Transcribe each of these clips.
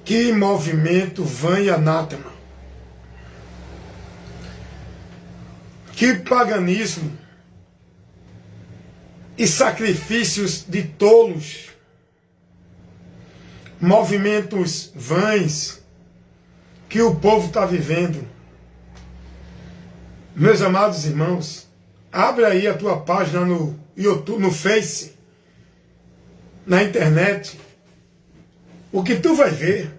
Que movimento vã e anátema. Que paganismo e sacrifícios de tolos. Movimentos vãs que o povo está vivendo. Meus amados irmãos, abre aí a tua página no YouTube, no Face, na internet. O que tu vai ver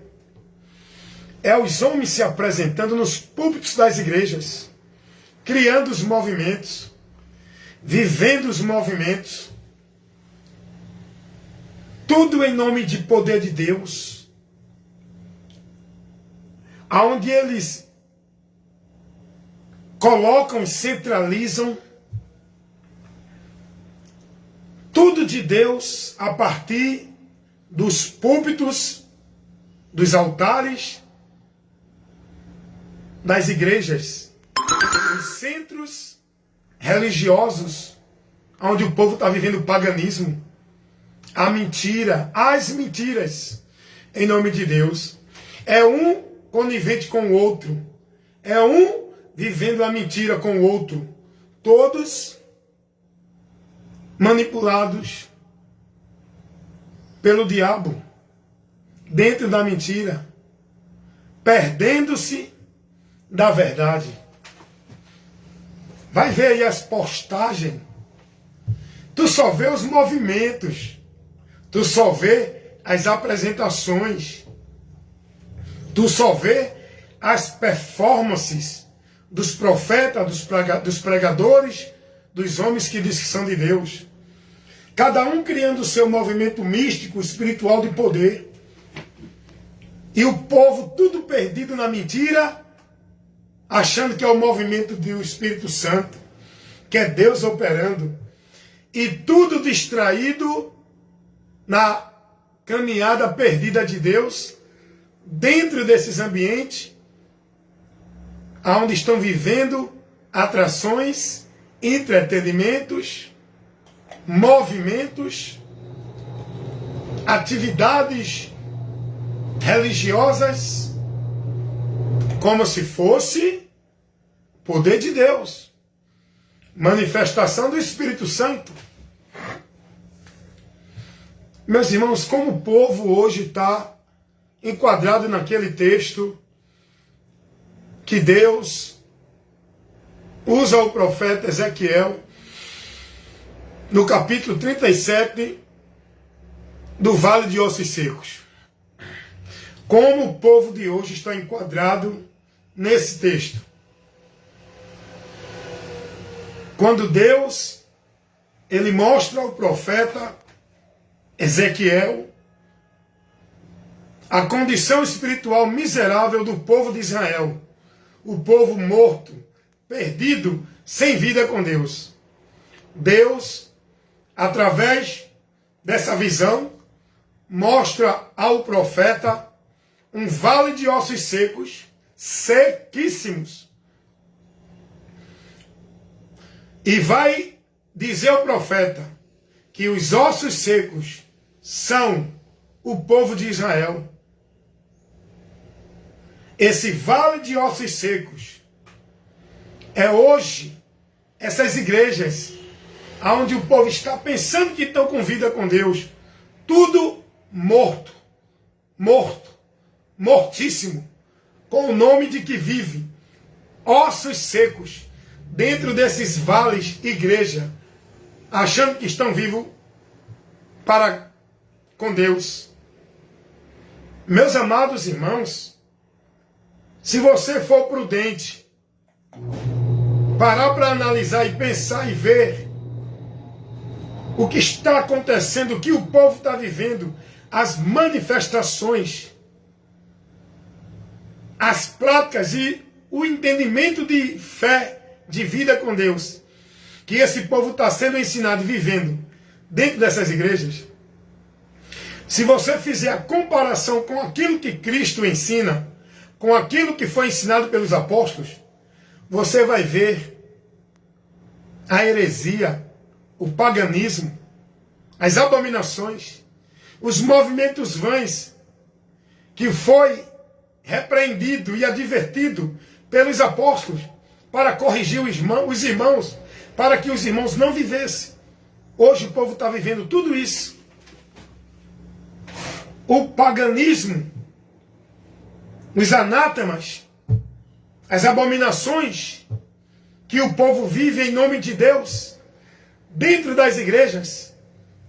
é os homens se apresentando nos púlpitos das igrejas, criando os movimentos, vivendo os movimentos, tudo em nome de poder de Deus, aonde eles colocam e centralizam tudo de Deus a partir dos púlpitos, dos altares, das igrejas, dos centros religiosos, onde o povo está vivendo o paganismo, a mentira, as mentiras, em nome de Deus. É um conivente com o outro, é um vivendo a mentira com o outro, todos manipulados pelo diabo, dentro da mentira, perdendo-se da verdade. Vai ver aí as postagens, tu só vê os movimentos, tu só vê as apresentações, tu só vê as performances dos profetas, dos pregadores, dos homens que dizem que são de Deus. Cada um criando o seu movimento místico, espiritual de poder. E o povo tudo perdido na mentira, achando que é o movimento do Espírito Santo, que é Deus operando. E tudo distraído na caminhada perdida de Deus, dentro desses ambientes, onde estão vivendo atrações, entretenimentos, movimentos, atividades religiosas, como se fosse poder de Deus, manifestação do Espírito Santo. Meus irmãos, como o povo hoje está enquadrado naquele texto que Deus usa o profeta Ezequiel, no capítulo 37 do Vale de Ossos Secos. Como o povo de hoje está enquadrado nesse texto. Quando Deus, ele mostra ao profeta Ezequiel a condição espiritual miserável do povo de Israel. O povo morto, perdido, sem vida com Deus. Deus, através dessa visão, mostra ao profeta um vale de ossos secos, sequíssimos. E vai dizer ao profeta que os ossos secos são o povo de Israel. Esse vale de ossos secos é hoje essas igrejas onde o povo está pensando que estão com vida com Deus, tudo morto, mortíssimo, com o nome de que vive, ossos secos, dentro desses vales, igreja, achando que estão vivos para com Deus. Meus amados irmãos, se você for prudente, parar para analisar e pensar e ver o que está acontecendo, o que o povo está vivendo, as manifestações, as práticas e o entendimento de fé, de vida com Deus, que esse povo está sendo ensinado e vivendo dentro dessas igrejas. Se você fizer a comparação com aquilo que Cristo ensina, com aquilo que foi ensinado pelos apóstolos, você vai ver a heresia, o paganismo, as abominações, os movimentos vãs que foi repreendido e advertido pelos apóstolos para corrigir os irmãos, para que os irmãos não vivessem. Hoje o povo está vivendo tudo isso. O paganismo, os anátemas, as abominações que o povo vive em nome de Deus, dentro das igrejas,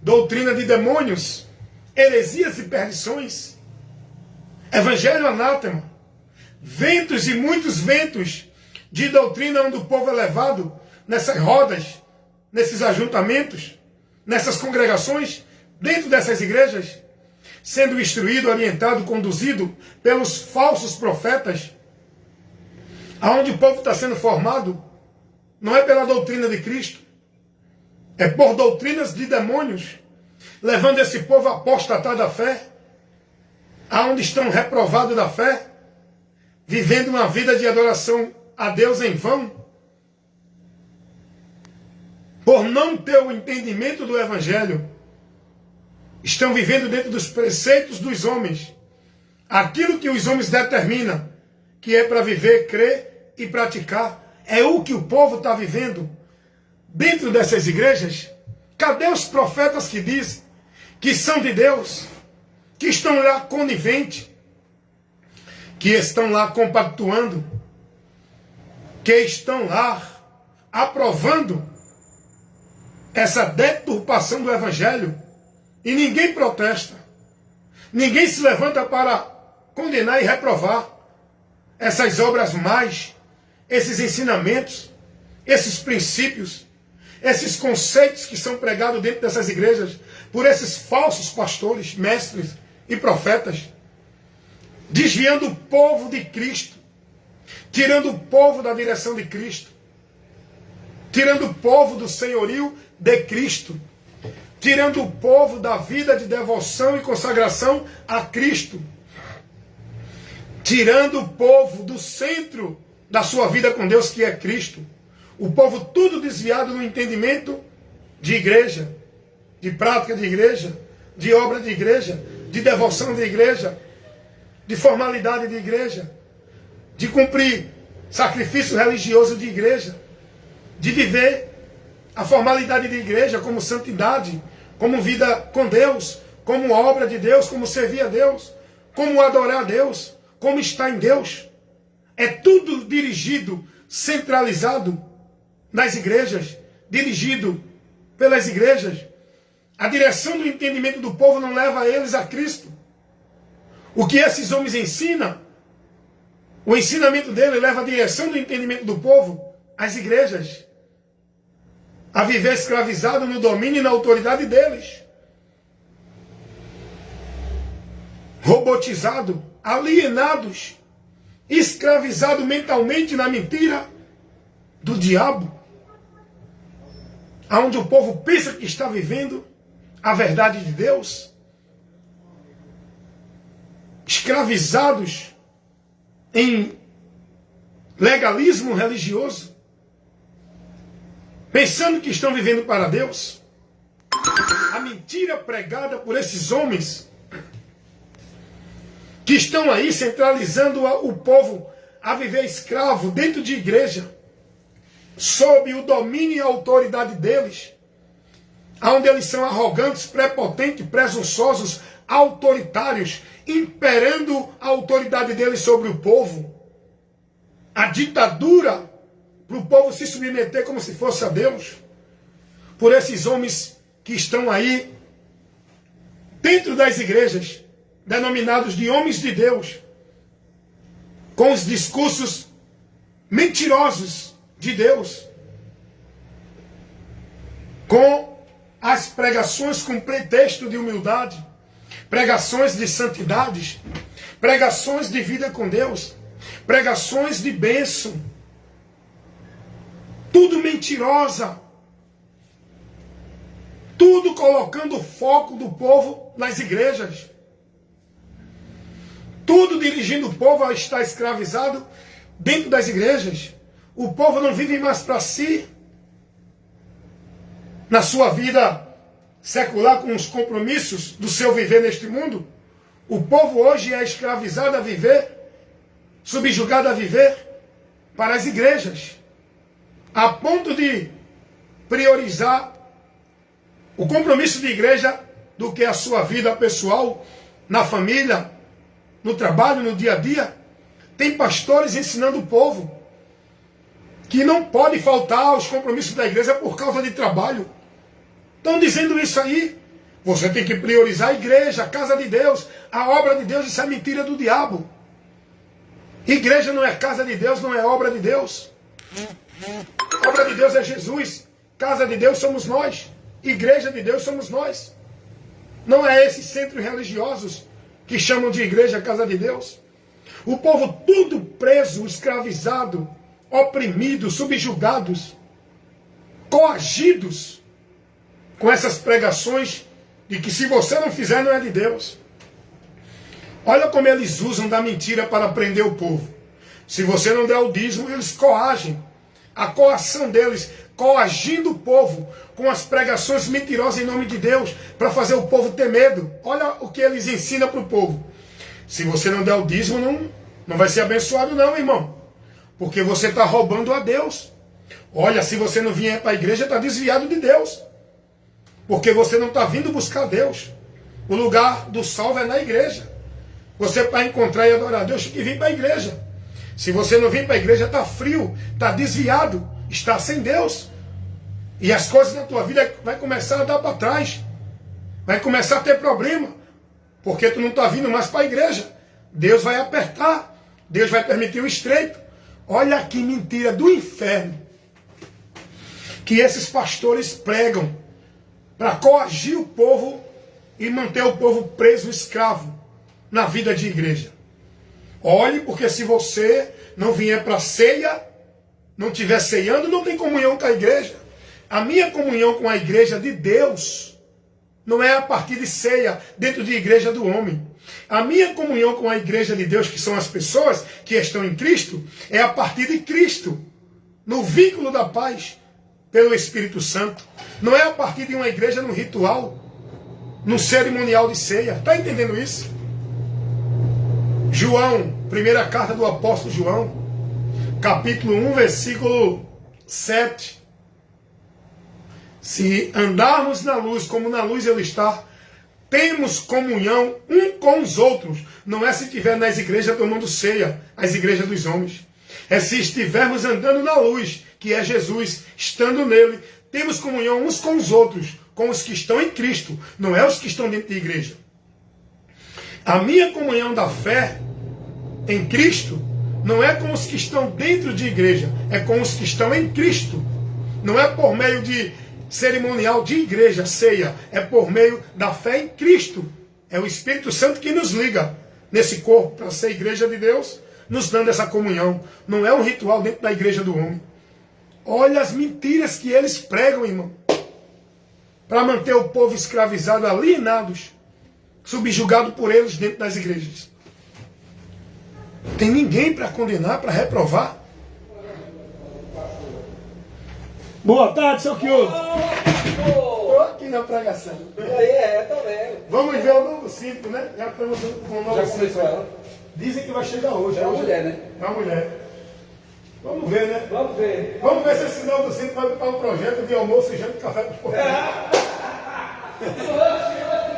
doutrina de demônios, heresias e perdições, evangelho anátema, ventos e muitos ventos de doutrina onde o povo é levado nessas rodas, nesses ajuntamentos, nessas congregações, dentro dessas igrejas, sendo instruído, orientado, conduzido pelos falsos profetas, aonde o povo está sendo formado, não é pela doutrina de Cristo, é por doutrinas de demônios, levando esse povo a apostatar da fé, aonde estão reprovados da fé, vivendo uma vida de adoração a Deus em vão, por não ter o entendimento do Evangelho, estão vivendo dentro dos preceitos dos homens, aquilo que os homens determinam, que é para viver, crer e praticar, é o que o povo está vivendo dentro dessas igrejas. Cadê os profetas que dizem que são de Deus, que estão lá coniventes, que estão lá compactuando, que estão lá aprovando essa deturpação do Evangelho? E ninguém protesta, ninguém se levanta para condenar e reprovar essas obras mais, esses ensinamentos, esses princípios, esses conceitos que são pregados dentro dessas igrejas por esses falsos pastores, mestres e profetas, desviando o povo de Cristo, tirando o povo da direção de Cristo, tirando o povo do senhorio de Cristo, tirando o povo da vida de devoção e consagração a Cristo, tirando o povo do centro da sua vida com Deus, que é Cristo. O povo tudo desviado no entendimento de igreja, de prática de igreja, de obra de igreja, de devoção de igreja, de formalidade de igreja, de cumprir sacrifício religioso de igreja, de viver a formalidade de igreja como santidade, como vida com Deus, como obra de Deus, como servir a Deus, como adorar a Deus, como estar em Deus. É tudo dirigido, centralizado nas igrejas, dirigido pelas igrejas. A direção do entendimento do povo não leva eles a Cristo. O que esses homens ensinam, o ensinamento dele leva a direção do entendimento do povo às igrejas, a viver escravizado no domínio e na autoridade deles, robotizado, alienados, escravizado mentalmente na mentira do diabo, aonde o povo pensa que está vivendo a verdade de Deus, escravizados em legalismo religioso, pensando que estão vivendo para Deus. A mentira pregada por esses homens que estão aí centralizando o povo a viver escravo dentro de igreja, sob o domínio e a autoridade deles, onde eles são arrogantes, prepotentes, presunçosos, autoritários, imperando a autoridade deles sobre o povo. A ditadura para o povo se submeter como se fosse a Deus, por esses homens que estão aí dentro das igrejas, denominados de homens de Deus, com os discursos mentirosos de Deus, com as pregações com pretexto de humildade, pregações de santidades, pregações de vida com Deus, pregações de bênção, tudo mentirosa, tudo colocando o foco do povo nas igrejas, tudo dirigindo o povo a estar escravizado dentro das igrejas. O povo não vive mais para si, na sua vida secular, com os compromissos do seu viver neste mundo. O povo hoje é escravizado a viver, subjugado a viver para as igrejas, a ponto de priorizar o compromisso de igreja do que a sua vida pessoal, na família, no trabalho, no dia a dia. Tem pastores ensinando o povo que não pode faltar aos compromissos da igreja por causa de trabalho. Estão dizendo isso aí. Você tem que priorizar a igreja, a casa de Deus, a obra de Deus. Isso é mentira do diabo. Igreja não é casa de Deus, não é obra de Deus. A obra de Deus é Jesus. Casa de Deus somos nós. Igreja de Deus somos nós. Não é esses centros religiosos que chamam de igreja, casa de Deus. O povo tudo preso, escravizado, oprimidos, subjugados, coagidos com essas pregações de que se você não fizer não é de Deus. Olha como eles usam da mentira para prender o povo. Se você não der o dízimo, eles coagem. A coação deles, coagindo o povo com as pregações mentirosas em nome de Deus, para fazer o povo ter medo. Olha o que eles ensinam para o povo. Se você não der o dízimo, não vai ser abençoado não, irmão. Porque você está roubando a Deus. Olha, se você não vier para a igreja, está desviado de Deus. Porque você não está vindo buscar Deus. O lugar do salvo é na igreja. Você para encontrar e adorar a Deus tem que vir para a igreja. Se você não vir para a igreja, está frio, está desviado, está sem Deus. E as coisas na tua vida vai começar a dar para trás. Vai começar a ter problema. Porque tu não está vindo mais para a igreja. Deus vai apertar. Deus vai permitir o estreito. Olha que mentira do inferno que esses pastores pregam para coagir o povo e manter o povo preso, escravo na vida de igreja. Olhe, porque se você não vier para a ceia, não estiver ceando, não tem comunhão com a igreja. A minha comunhão com a igreja de Deus não é a partir de ceia dentro de igreja do homem. A minha comunhão com a igreja de Deus, que são as pessoas que estão em Cristo, é a partir de Cristo, no vínculo da paz, pelo Espírito Santo. Não é a partir de uma igreja no ritual, no cerimonial de ceia. Está entendendo isso? João, primeira carta do apóstolo João, capítulo 1, versículo 7. Se andarmos na luz, como na luz ele está, temos comunhão um com os outros. Não é se estiver nas igrejas tomando ceia, as igrejas dos homens. É se estivermos andando na luz, que é Jesus, estando nele, temos comunhão uns com os outros, com os que estão em Cristo, não é os que estão dentro da igreja. A minha comunhão da fé em Cristo não é com os que estão dentro de igreja, é com os que estão em Cristo. Não é por meio de cerimonial de igreja, ceia, é por meio da fé em Cristo. É o Espírito Santo que nos liga nesse corpo para ser igreja de Deus, nos dando essa comunhão. Não é um ritual dentro da igreja do homem. Olha as mentiras que eles pregam, irmão, para manter o povo escravizado, alienados, subjugado por eles dentro das igrejas. Tem ninguém para condenar, para reprovar. Boa tarde, seu Kioto. Estou aqui na pregação. Tô vendo. Vamos ver o novo cinto, né? Já estamos com o novo Já cinto. começou ela? Dizem que vai chegar hoje. É uma Hoje mulher, né? É uma mulher. Vamos ver, né? Vamos ver. Vamos ver se esse novo cinto vai botar um projeto de almoço e janta e café para os portugueses.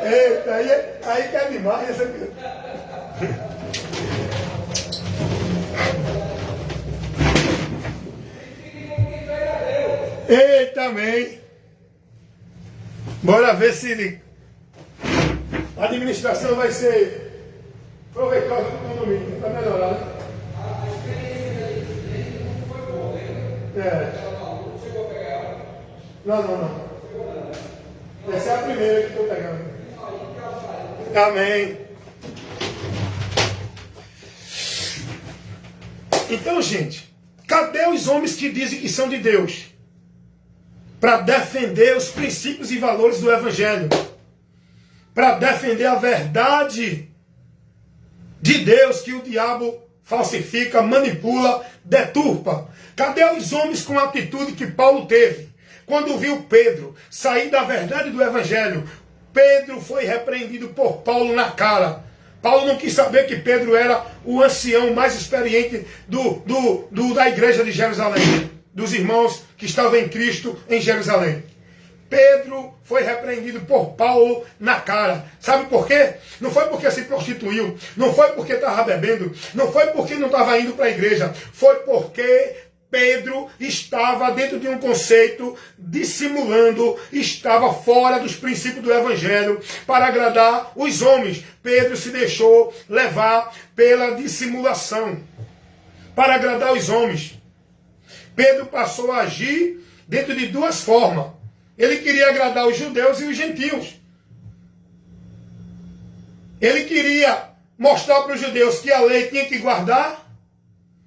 Eita, aí que é demais essa aqui. Eita, amém. Bora ver se a administração vai ser proveitosa para o condomínio, para melhorar, né? É. Não. Essa é a primeira que estou pegando. Amém. Então, gente, cadê os homens que dizem que são de Deus? Para defender os princípios e valores do Evangelho. Para defender a verdade de Deus que o diabo falsifica, manipula, deturpa. Cadê os homens com a atitude que Paulo teve? Quando viu Pedro sair da verdade do Evangelho, Pedro foi repreendido por Paulo na cara. Paulo não quis saber que Pedro era o ancião mais experiente da igreja de Jerusalém, dos irmãos que estavam em Cristo em Jerusalém. Pedro foi repreendido por Paulo na cara. Sabe por quê? Não foi porque se prostituiu, não foi porque estava bebendo, não foi porque não estava indo para a igreja, foi porque Pedro estava dentro de um conceito, dissimulando, estava fora dos princípios do Evangelho para agradar os homens. Pedro se deixou levar pela dissimulação para agradar os homens. Pedro passou a agir dentro de duas formas. Ele queria agradar os judeus e os gentios. Ele queria mostrar para os judeus que a lei tinha que guardar,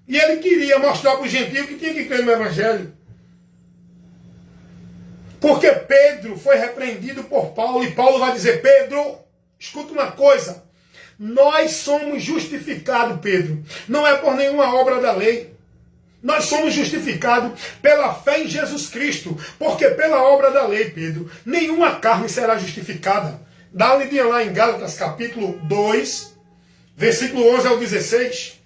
e ele queria mostrar para os gentios que tinha que crer no Evangelho. Porque Pedro foi repreendido por Paulo, e Paulo vai dizer: Pedro, escuta uma coisa, nós somos justificados, Pedro, não é por nenhuma obra da lei. Nós somos justificados pela fé em Jesus Cristo, porque pela obra da lei, Pedro, nenhuma carne será justificada. Dá uma lidinha lá em Gálatas capítulo 2, versículo 11 ao 16.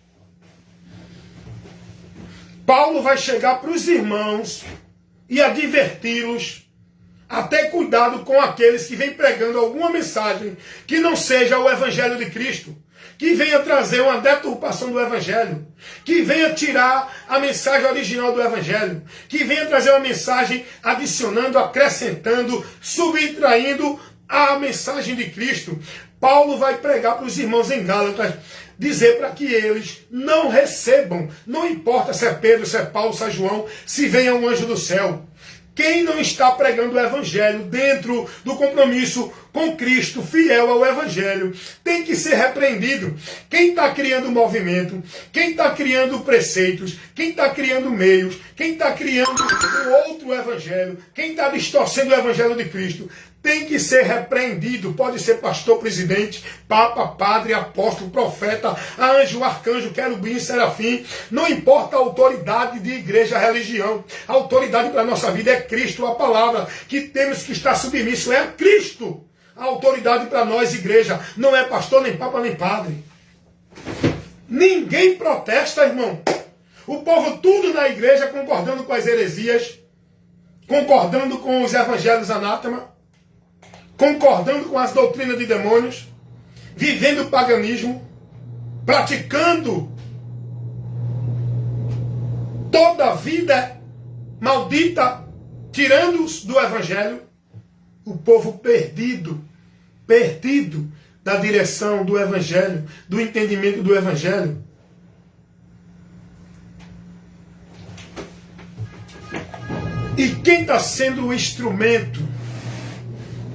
Paulo vai chegar para os irmãos e adverti-los a ter cuidado com aqueles que vêm pregando alguma mensagem que não seja o Evangelho de Cristo, que venha trazer uma deturpação do Evangelho, que venha tirar a mensagem original do Evangelho, que venha trazer uma mensagem adicionando, acrescentando, subtraindo a mensagem de Cristo. Paulo vai pregar para os irmãos em Gálatas, dizer para que eles não recebam, não importa se é Pedro, se é Paulo, se é João, se venha um anjo do céu. Quem não está pregando o Evangelho dentro do compromisso com Cristo, fiel ao Evangelho, tem que ser repreendido. Quem está criando movimento, quem está criando preceitos, quem está criando meios, quem está criando o outro Evangelho, quem está distorcendo o Evangelho de Cristo, tem que ser repreendido. Pode ser pastor, presidente, papa, padre, apóstolo, profeta, anjo, arcanjo, querubim, serafim. Não importa a autoridade de igreja, religião. A autoridade para a nossa vida é Cristo, a palavra que temos que estar submisso é a Cristo. A autoridade para nós, igreja, não é pastor, nem papa, nem padre. Ninguém protesta, irmão. O povo tudo na igreja concordando com as heresias, concordando com os evangelhos anátema, concordando com as doutrinas de demônios, vivendo o paganismo, praticando toda a vida maldita, tirando-os do Evangelho. O povo perdido da direção do Evangelho, do entendimento do Evangelho. E quem está sendo o instrumento?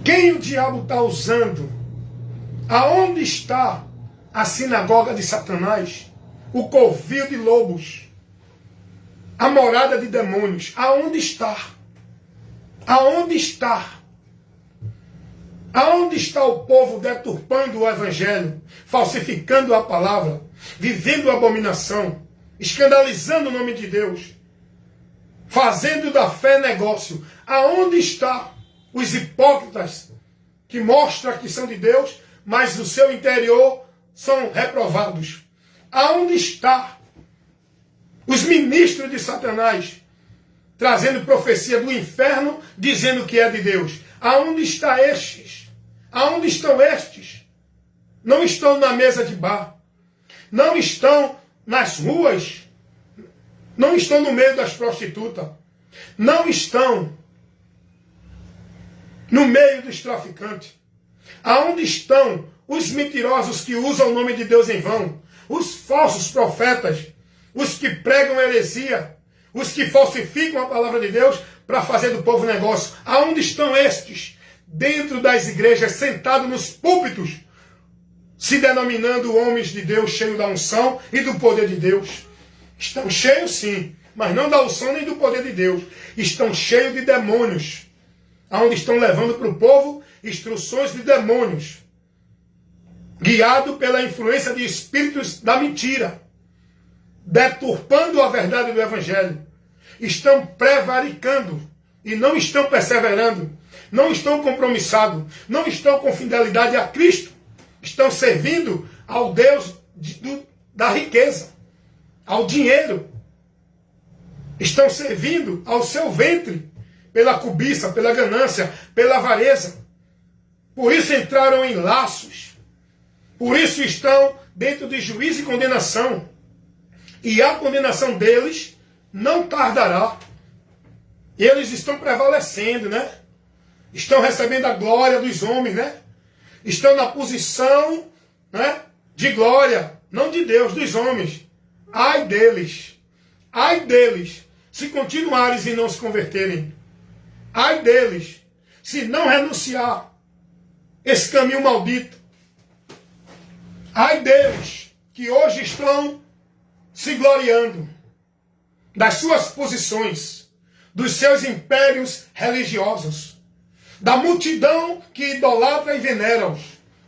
Quem o diabo está usando? Aonde está a sinagoga de Satanás? O covil de lobos? A morada de demônios? Aonde está? Aonde está? Aonde está o povo deturpando o Evangelho, falsificando a palavra, vivendo abominação, escandalizando o nome de Deus, fazendo da fé negócio? Aonde está os hipócritas que mostram que são de Deus, mas no seu interior são reprovados? Aonde está os ministros de Satanás, trazendo profecia do inferno, dizendo que é de Deus? Aonde está estes? Aonde estão estes? Não estão na mesa de bar, não estão nas ruas, não estão no meio das prostitutas, não estão no meio dos traficantes. Aonde estão os mentirosos que usam o nome de Deus em vão? Os falsos profetas, os que pregam heresia, os que falsificam a palavra de Deus para fazer do povo negócio. Aonde estão estes? Dentro das igrejas, sentados nos púlpitos, se denominando homens de Deus, cheios da unção e do poder de Deus. Estão cheios sim, mas não da unção nem do poder de Deus. Estão cheios de demônios, aonde estão levando para o povo instruções de demônios, guiado pela influência de espíritos da mentira, deturpando a verdade do Evangelho. Estão prevaricando e não estão perseverando, não estão compromissados, não estão com fidelidade a Cristo, estão servindo ao Deus da riqueza, ao dinheiro. Estão servindo ao seu ventre, pela cobiça, pela ganância, pela avareza. Por isso entraram em laços. Por isso estão dentro de juízo e condenação. E a condenação deles não tardará. Eles estão prevalecendo, né? Estão recebendo a glória dos homens, né? Estão na posição, né, de glória, não de Deus, dos homens. Ai deles. Ai deles, se continuares e não se converterem. Ai deles, se não renunciar esse caminho maldito. Ai deles, que hoje estão se gloriando das suas posições, dos seus impérios religiosos, da multidão que idolatra e venera-os.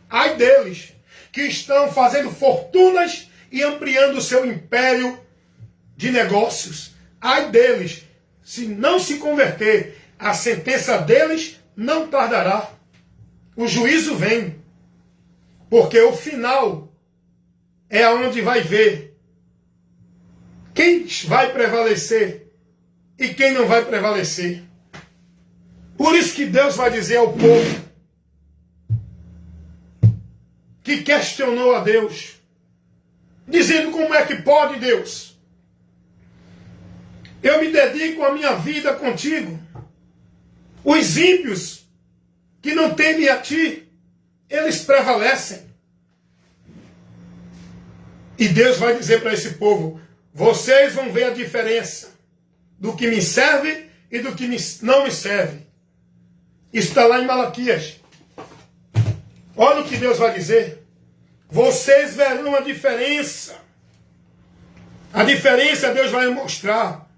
Ai deles, que estão fazendo fortunas e ampliando o seu império de negócios. Ai deles, se não se converter, a sentença deles não tardará. O juízo vem, porque o final é onde vai ver quem vai prevalecer e quem não vai prevalecer. Por isso que Deus vai dizer ao povo que questionou a Deus, dizendo: como é que pode, Deus? Eu me dedico a minha vida contigo. Os ímpios que não temem a ti, eles prevalecem. E Deus vai dizer para esse povo: vocês vão ver a diferença do que me serve e do que não me serve. Isso está lá em Malaquias. Olha o que Deus vai dizer. Vocês verão a diferença. A diferença Deus vai mostrar.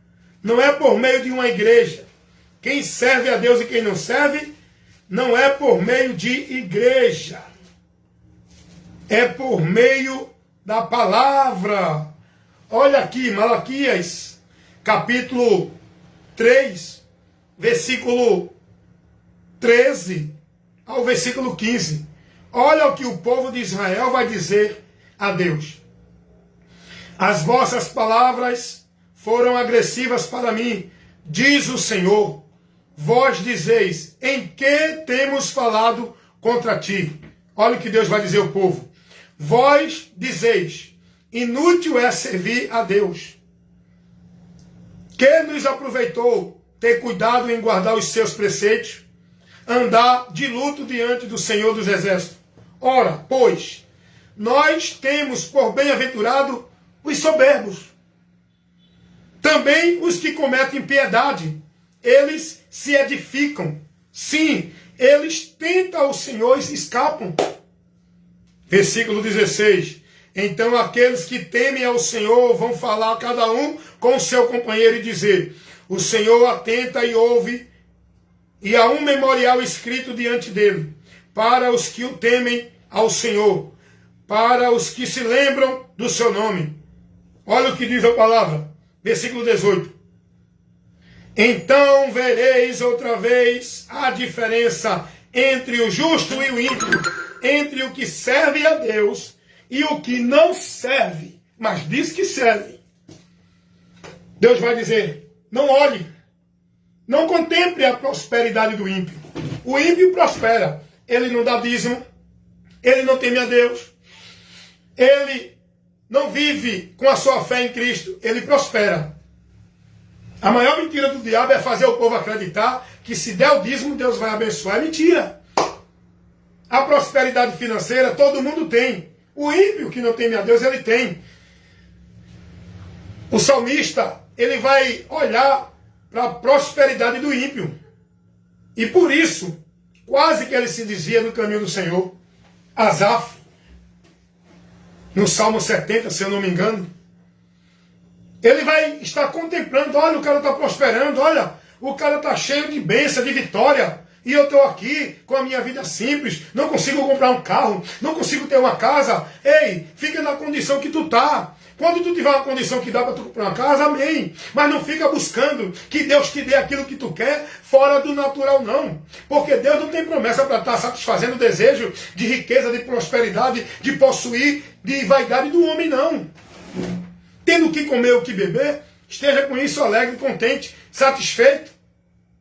Não é por meio de uma igreja. Quem serve a Deus e quem não serve, não é por meio de igreja. É por meio da palavra. Olha aqui, Malaquias, capítulo 3, versículo 13 ao versículo 15. Olha o que o povo de Israel vai dizer a Deus. As vossas palavras foram agressivas para mim, diz o Senhor. Vós dizeis: em que temos falado contra ti? Olha o que Deus vai dizer ao povo. Vós dizeis: inútil é servir a Deus. Que nos aproveitou ter cuidado em guardar os seus preceitos, andar de luto diante do Senhor dos Exércitos. Ora, pois, nós temos por bem-aventurado os soberbos. Também os que cometem impiedade, eles se edificam. Sim, eles tentam o Senhor e escapam. Versículo 16. Então aqueles que temem ao Senhor vão falar cada um com o seu companheiro e dizer: o Senhor atenta e ouve, e há um memorial escrito diante dele, para os que o temem ao Senhor, para os que se lembram do seu nome. Olha o que diz a palavra, versículo 18. Então vereis outra vez a diferença entre o justo e o ímpio, entre o que serve a Deus e o que não serve, mas diz que serve. Deus vai dizer: não olhe, não contemple a prosperidade do ímpio. O ímpio prospera, ele não dá dízimo, ele não teme a Deus, ele não vive com a sua fé em Cristo, ele prospera. A maior mentira do diabo é fazer o povo acreditar que se der o dízimo, Deus vai abençoar. É mentira. A prosperidade financeira todo mundo tem. O ímpio que não teme a Deus, ele tem. O salmista, ele vai olhar para a prosperidade do ímpio. E por isso, quase que ele se dizia no caminho do Senhor. Asaf, no Salmo 70, se eu não me engano, ele vai estar contemplando: olha, o cara está prosperando, olha, o cara está cheio de bênção, de vitória, e eu estou aqui com a minha vida simples, não consigo comprar um carro, não consigo ter uma casa. Ei, fica na condição que tu está, Quando tu tiver uma condição que dá para tu comprar uma casa, amém. Mas não fica buscando que Deus te dê aquilo que tu quer fora do natural, não. Porque Deus não tem promessa para estar satisfazendo o desejo de riqueza, de prosperidade, de possuir, de vaidade do homem, não. Tendo o que comer, o que beber, esteja com isso alegre, contente, satisfeito.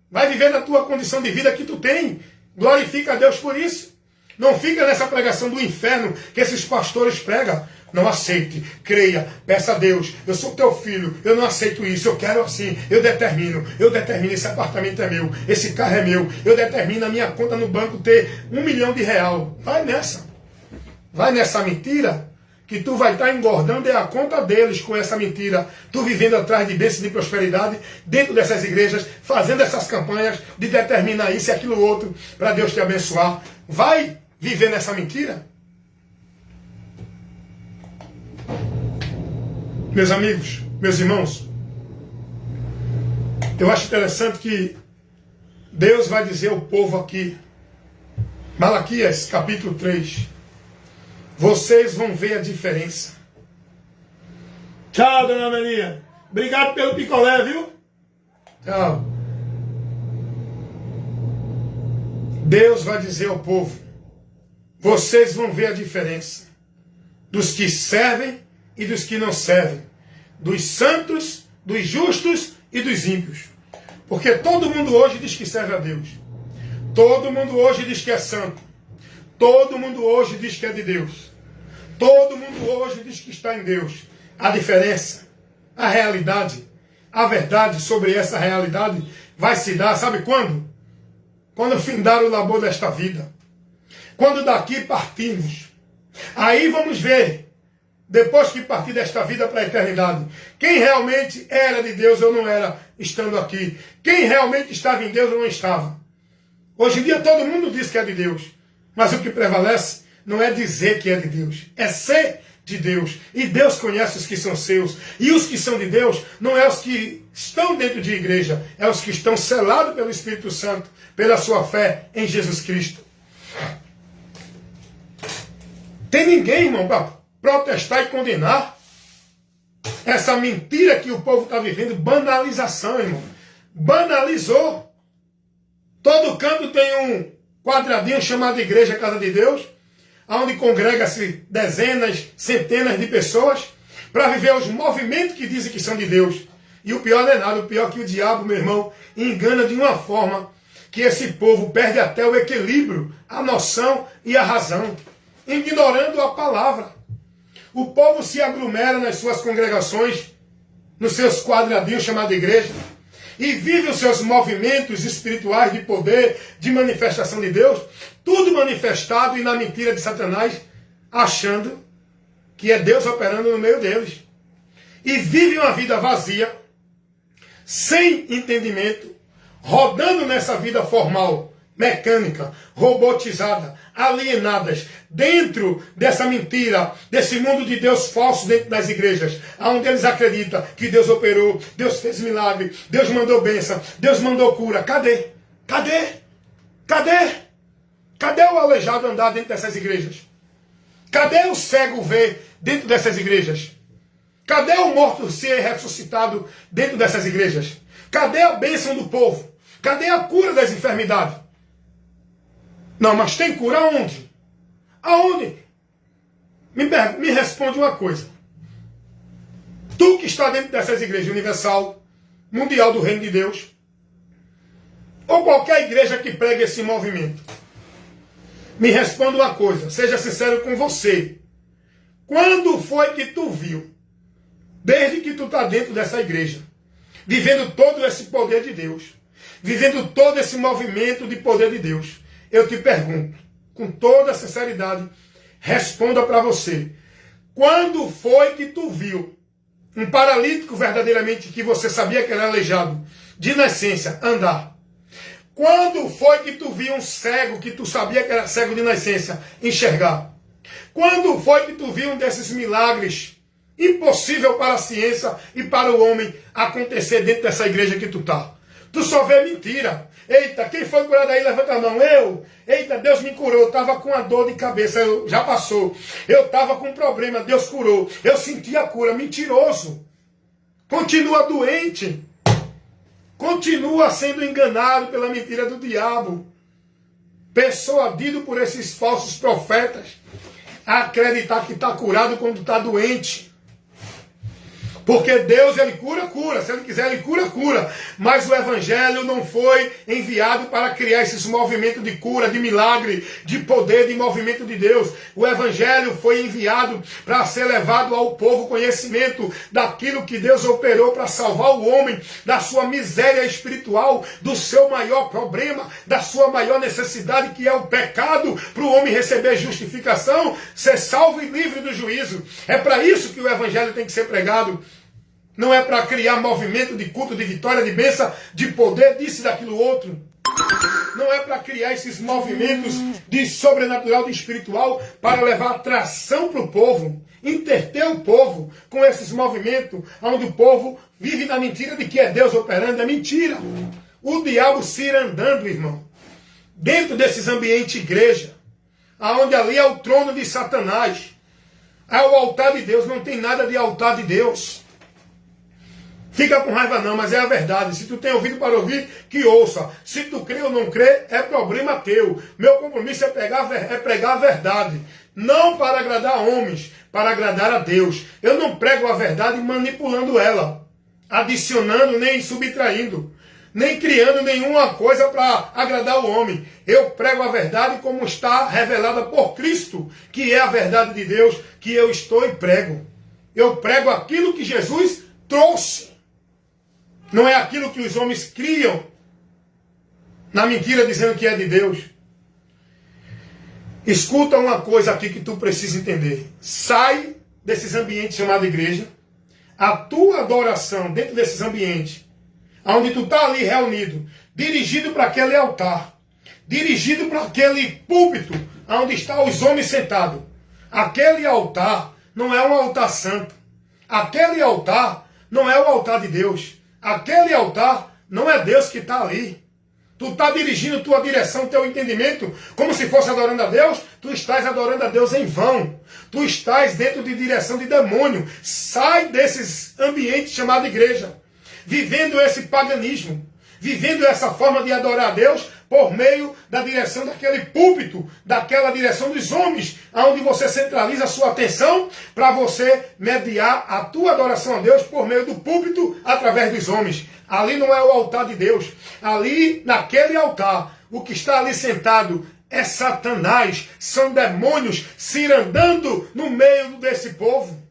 Vai viver na tua condição de vida que tu tem. Glorifica a Deus por isso. Não fica nessa pregação do inferno que esses pastores pregam. Não aceite, creia, peça a Deus. Eu sou teu filho, eu não aceito isso, eu quero assim, eu determino, esse apartamento é meu, esse carro é meu, eu determino a minha conta no banco ter R$1 milhão. Vai nessa mentira, que tu vai estar engordando a conta deles com essa mentira. Tu vivendo atrás de bênçãos de prosperidade, dentro dessas igrejas, fazendo essas campanhas de determinar isso e aquilo outro, para Deus te abençoar. Vai viver nessa mentira? Meus amigos, meus irmãos, eu acho interessante que Deus vai dizer ao povo aqui, Malaquias capítulo 3, vocês vão ver a diferença. Tchau, dona Maria. Obrigado pelo picolé, viu? Tchau. Deus vai dizer ao povo, vocês vão ver a diferença dos que servem e dos que não servem, dos santos, dos justos e dos ímpios. Porque todo mundo hoje diz que serve a Deus. Todo mundo hoje diz que é santo. Todo mundo hoje diz que é de Deus. Todo mundo hoje diz que está em Deus. A diferença, a realidade, a verdade sobre essa realidade vai se dar, sabe quando? Quando findar o labor desta vida. Quando daqui partimos. Aí vamos ver, depois que partir desta vida para a eternidade, quem realmente era de Deus ou não era estando aqui. Quem realmente estava em Deus ou não estava. Hoje em dia todo mundo diz que é de Deus. Mas o que prevalece não é dizer que é de Deus. É ser de Deus. E Deus conhece os que são seus. E os que são de Deus não é os que estão dentro de igreja. É os que estão selados pelo Espírito Santo. Pela sua fé em Jesus Cristo. Tem ninguém, irmão, para protestar e condenar essa mentira que o povo está vivendo. Banalização, irmão. Banalizou. Todo canto tem um quadradinho chamado Igreja Casa de Deus, onde congrega-se dezenas, centenas de pessoas para viver os movimentos que dizem que são de Deus. E o pior não é nada, o pior é que o diabo, meu irmão, engana de uma forma que esse povo perde até o equilíbrio, a noção e a razão, ignorando a palavra. O povo se aglomera nas suas congregações, nos seus quadradinhos chamados igreja, e vive os seus movimentos espirituais de poder, de manifestação de Deus, tudo manifestado e na mentira de Satanás, achando que é Deus operando no meio deles. E vive uma vida vazia, sem entendimento, rodando nessa vida formal, mecânica, robotizada, alienadas, dentro dessa mentira, desse mundo de Deus falso dentro das igrejas, onde eles acreditam que Deus operou, Deus fez milagre, Deus mandou bênção, Deus mandou cura. Cadê? Cadê? Cadê? Cadê o aleijado andar dentro dessas igrejas? Cadê o cego ver dentro dessas igrejas? Cadê o morto ser ressuscitado dentro dessas igrejas? Cadê a bênção do povo? Cadê a cura das enfermidades? Não, mas tem cura aonde? Aonde? Me responde uma coisa. Tu que está dentro dessas igrejas universal, mundial do reino de Deus, ou qualquer igreja que pregue esse movimento, me responda uma coisa, seja sincero com você. Quando foi que tu viu, desde que tu está dentro dessa igreja, vivendo todo esse poder de Deus, vivendo todo esse movimento de poder de Deus, eu te pergunto, com toda sinceridade, responda para você. Quando foi que tu viu um paralítico verdadeiramente que você sabia que era aleijado, de nascença, andar? Quando foi que tu viu um cego que tu sabia que era cego de nascença, enxergar? Quando foi que tu viu um desses milagres impossível para a ciência e para o homem acontecer dentro dessa igreja que tu está? Tu só vê mentira. Eita, quem foi curado aí? Levanta a mão. Eu. Eita, Deus me curou. Eu estava com uma dor de cabeça. Já passou. Eu estava com um problema. Deus curou. Eu senti a cura. Mentiroso. Continua doente. Continua sendo enganado pela mentira do diabo. Persuadido por esses falsos profetas a acreditar que está curado quando está doente. Porque Deus, Ele cura, cura. Se Ele quiser, Ele cura, cura. Mas o Evangelho não foi enviado para criar esses movimentos de cura, de milagre, de poder, de movimento de Deus. O Evangelho foi enviado para ser levado ao povo conhecimento daquilo que Deus operou para salvar o homem da sua miséria espiritual, do seu maior problema, da sua maior necessidade, que é o pecado, para o homem receber justificação, ser salvo e livre do juízo. É para isso que o Evangelho tem que ser pregado. Não é para criar movimento de culto, de vitória, de bênção, de poder, disso e daquilo outro. Não é para criar esses movimentos de sobrenatural, de espiritual, para levar atração para o povo, interter o povo com esses movimentos, onde o povo vive na mentira de que é Deus operando. É mentira. O diabo se ir andando, irmão, dentro desses ambientes igreja, aonde ali é o trono de Satanás, é o altar de Deus. Não tem nada de altar de Deus. Fica com raiva não, mas é a verdade. Se tu tem ouvido para ouvir, que ouça. Se tu crê ou não crê, é problema teu. Meu compromisso é pregar a verdade. Não para agradar homens, para agradar a Deus. Eu não prego a verdade manipulando ela, adicionando nem subtraindo, nem criando nenhuma coisa para agradar o homem. Eu prego a verdade como está revelada por Cristo, que é a verdade de Deus, que eu estou e prego. Eu prego aquilo que Jesus trouxe. Não é aquilo que os homens criam na mentira dizendo que é de Deus. Escuta uma coisa aqui que tu precisa entender. Sai desses ambientes chamados igreja. A tua adoração dentro desses ambientes, onde tu está ali reunido, dirigido para aquele altar, dirigido para aquele púlpito, onde estão os homens sentados. Aquele altar não é um altar santo. Aquele altar não é o altar de Deus. Aquele altar não é Deus que está ali. Tu está dirigindo tua direção, teu entendimento, como se fosse adorando a Deus. Tu estás adorando a Deus em vão. Tu estás dentro de direção de demônio. Sai desses ambientes chamados igreja. Vivendo esse paganismo. Vivendo essa forma de adorar a Deus por meio da direção daquele púlpito, daquela direção dos homens, onde você centraliza a sua atenção para você mediar a tua adoração a Deus por meio do púlpito, através dos homens. Ali não é o altar de Deus. Ali, naquele altar, o que está ali sentado é Satanás. São demônios cirandando no meio desse povo,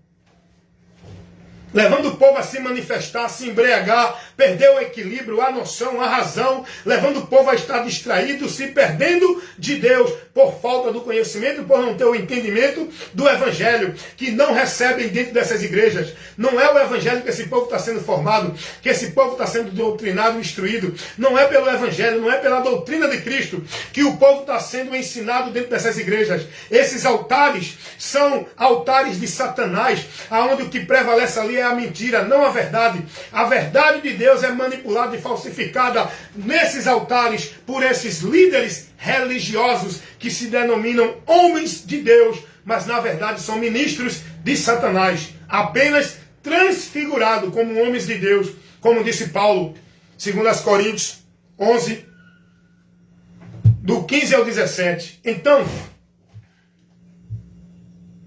levando o povo a se manifestar, a se embriagar, perder o equilíbrio, a noção, a razão, levando o povo a estar distraído, se perdendo de Deus, por falta do conhecimento, por não ter o entendimento do Evangelho, que não recebem dentro dessas igrejas. Não é o Evangelho que esse povo está sendo formado, que esse povo está sendo doutrinado, instruído. Não é pelo Evangelho, não é pela doutrina de Cristo, que o povo está sendo ensinado dentro dessas igrejas. Esses altares são altares de Satanás, aonde o que prevalece ali é a mentira, não a verdade. A verdade de Deus é manipulada e falsificada nesses altares por esses líderes religiosos que se denominam homens de Deus, mas na verdade são ministros de Satanás, apenas transfigurados como homens de Deus, como disse Paulo, 2 Coríntios 11, do 15 ao 17. Então,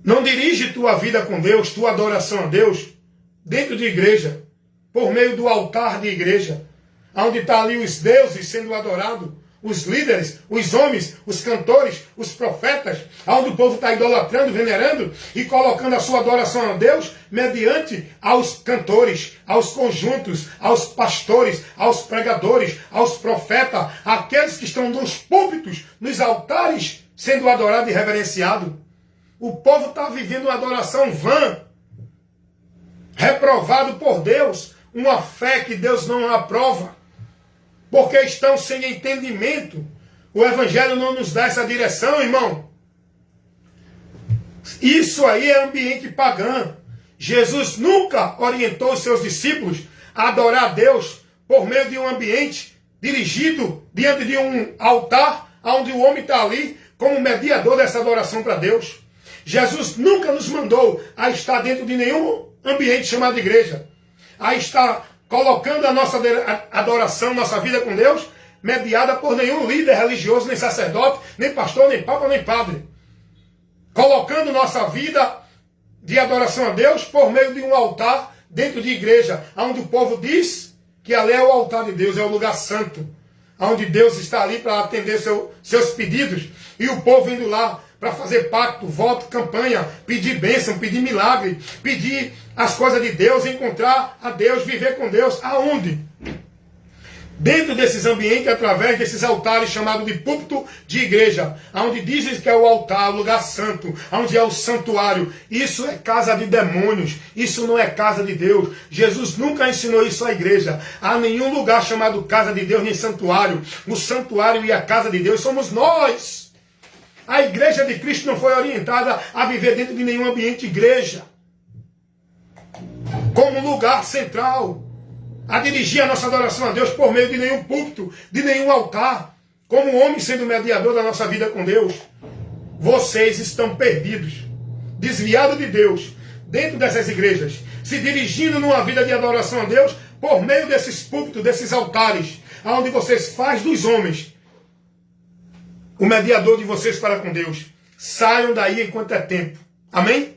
não dirige tua vida com Deus, tua adoração a Deus, dentro de igreja, por meio do altar de igreja, onde está ali os deuses sendo adorados, os líderes, os homens, os cantores, os profetas, onde o povo está idolatrando, venerando e colocando a sua adoração a Deus mediante aos cantores, aos conjuntos, aos pastores, aos pregadores, aos profetas, aqueles que estão nos púlpitos, nos altares, sendo adorado e reverenciado. O povo está vivendo uma adoração vã, reprovado por Deus, uma fé que Deus não aprova, porque estão sem entendimento. O Evangelho não nos dá essa direção, irmão. Isso aí é ambiente pagão. Jesus nunca orientou os seus discípulos a adorar a Deus por meio de um ambiente dirigido diante de um altar, onde o homem está ali como mediador dessa adoração para Deus. Jesus nunca nos mandou a estar dentro de nenhum ambiente chamado igreja, a estar colocando a nossa adoração, nossa vida com Deus, mediada por nenhum líder religioso, nem sacerdote, nem pastor, nem papa, nem padre. Colocando nossa vida de adoração a Deus por meio de um altar dentro de igreja, onde o povo diz que ali é o altar de Deus, é o lugar santo, onde Deus está ali para atender seus pedidos, e o povo indo lá para fazer pacto, voto, campanha, pedir bênção, pedir milagre, pedir as coisas de Deus, encontrar a Deus, viver com Deus. Aonde? Dentro desses ambientes, através desses altares chamados de púlpito de igreja, onde dizem que é o altar, o lugar santo, onde é o santuário. Isso é casa de demônios, isso não é casa de Deus. Jesus nunca ensinou isso à igreja. Há nenhum lugar chamado casa de Deus, nem santuário. O santuário e a casa de Deus somos nós. A igreja de Cristo não foi orientada a viver dentro de nenhum ambiente igreja, como lugar central, a dirigir a nossa adoração a Deus por meio de nenhum púlpito, de nenhum altar, como homem sendo mediador da nossa vida com Deus. Vocês estão perdidos, desviados de Deus, dentro dessas igrejas, se dirigindo numa vida de adoração a Deus por meio desses púlpitos, desses altares, onde vocês fazem dos homens o mediador de vocês para com Deus. Saiam daí enquanto é tempo. Amém?